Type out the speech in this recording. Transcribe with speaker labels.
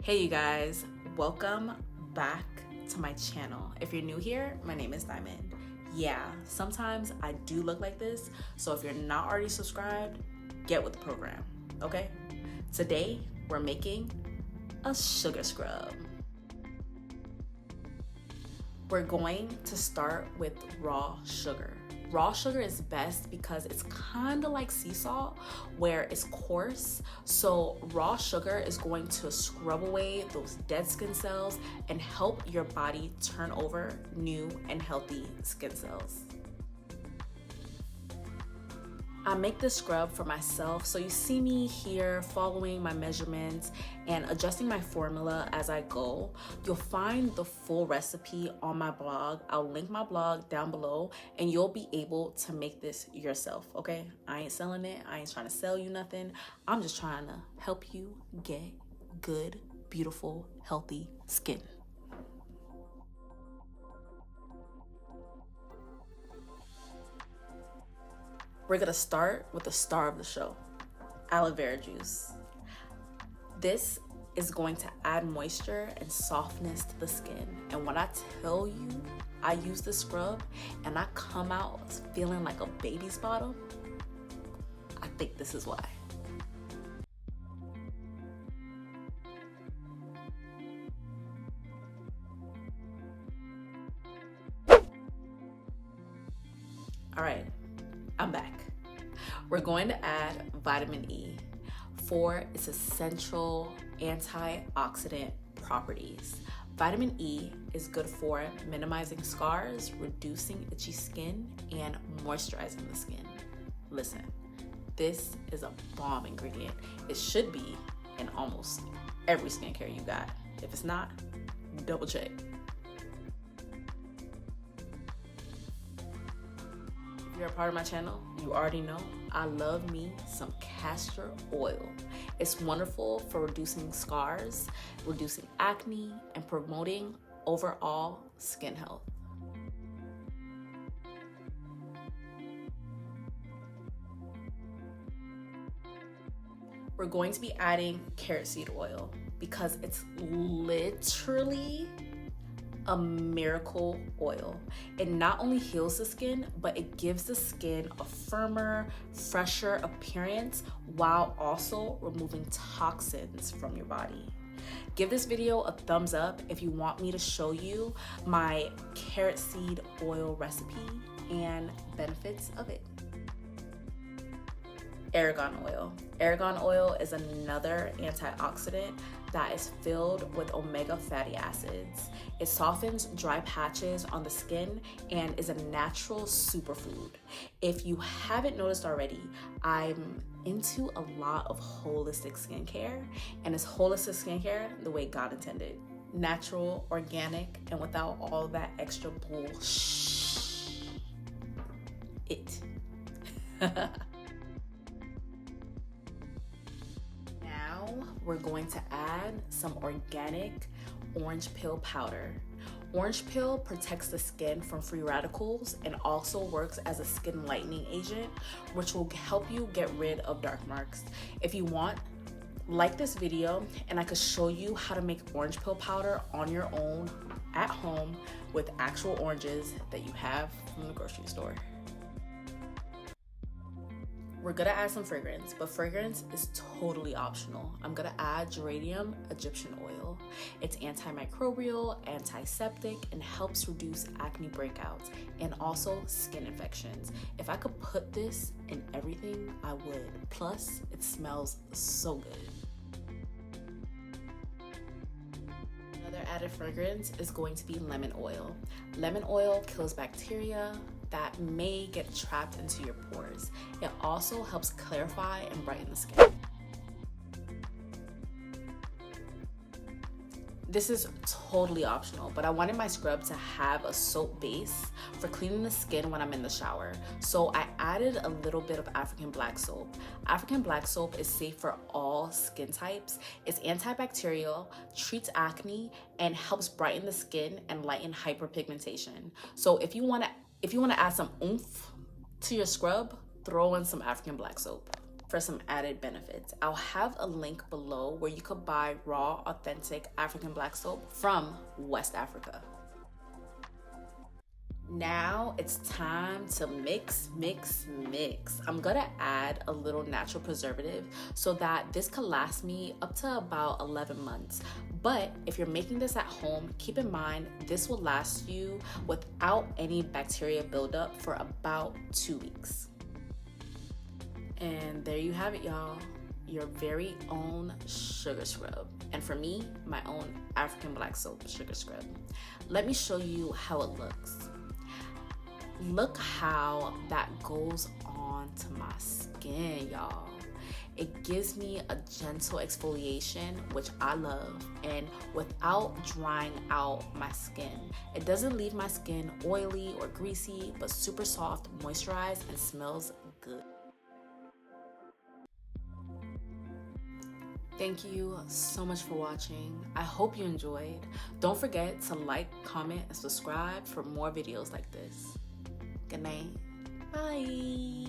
Speaker 1: Hey you guys, welcome back to my channel. If you're new here, my name is Diamond. Yeah, sometimes I do look like this, so if you're not already subscribed, get with the program, okay? Today, we're making a sugar scrub. We're going to start with raw sugar. Raw sugar is best because it's kind of like sea salt where it's coarse. So raw sugar is going to scrub away those dead skin cells and help your body turn over new and healthy skin cells. I make this scrub for myself, so you see me here following my measurements and adjusting my formula as I go. You'll find the full recipe on my blog. I'll link my blog down below and you'll be able to make this yourself, okay? I ain't selling it. I ain't trying to sell you nothing. I'm just trying to help you get good, beautiful, healthy skin. We're gonna start with the star of the show, aloe vera juice. This is going to add moisture and softness to the skin. And when I tell you I use this scrub and I come out feeling like a baby's bottom, I think this is why. All right, I'm back. We're going to add vitamin E for its essential antioxidant properties. Vitamin E is good for minimizing scars, reducing itchy skin, and moisturizing the skin. Listen, this is a bomb ingredient. It should be in almost every skincare you got. If it's not, double check. If you're a part of my channel, you already know I love me some castor oil. It's wonderful for reducing scars, reducing acne, and promoting overall skin health. We're going to be adding carrot seed oil because it's literally a miracle oil. It not only heals the skin, but it gives the skin a firmer, fresher appearance while also removing toxins from your body. Give this video a thumbs up if you want me to show you my carrot seed oil recipe and benefits of it. Aragon oil. Aragon oil is another antioxidant that is filled with omega fatty acids. It softens dry patches on the skin and is a natural superfood. If you haven't noticed already, I'm into a lot of holistic skincare, and it's holistic skincare the way God intended. Natural, organic, and without all that extra bullshit. We're going to add some organic orange peel powder. Orange peel protects the skin from free radicals and also works as a skin lightening agent, which will help you get rid of dark marks. If you want, like this video and I could show you how to make orange peel powder on your own at home with actual oranges that you have from the grocery store. We're gonna add some fragrance, but fragrance is totally optional. I'm gonna add Geranium Egyptian oil. It's antimicrobial, antiseptic, and helps reduce acne breakouts and also skin infections. If I could put this in everything, I would. Plus, it smells so good. Another added fragrance is going to be lemon oil. Lemon oil kills bacteria that may get trapped into your pores. It also helps clarify and brighten the skin. This is totally optional, but I wanted my scrub to have a soap base for cleaning the skin when I'm in the shower. So I added a little bit of African black soap. African black soap is safe for all skin types. It's antibacterial, treats acne, and helps brighten the skin and lighten hyperpigmentation. So if you wanna add some oomph to your scrub, throw in some African black soap. for some added benefits. I'll have a link below where you could buy raw, authentic African black soap from West Africa. Now it's time to mix. I'm gonna add a little natural preservative so that this could last me up to about 11 months. But if you're making this at home, keep in mind this will last you without any bacteria buildup for about 2 weeks. And there you have it, y'all. Your very own sugar scrub. And for me, my own African black soap sugar scrub. Let me show you how it looks. Look how that goes on to my skin, y'all. It gives me a gentle exfoliation, which I love, and without drying out my skin. It doesn't leave my skin oily or greasy, but super soft, moisturized, and smells good. Thank you so much for watching. I hope you enjoyed. Don't forget to like, comment, and subscribe for more videos like this. Good night. Bye.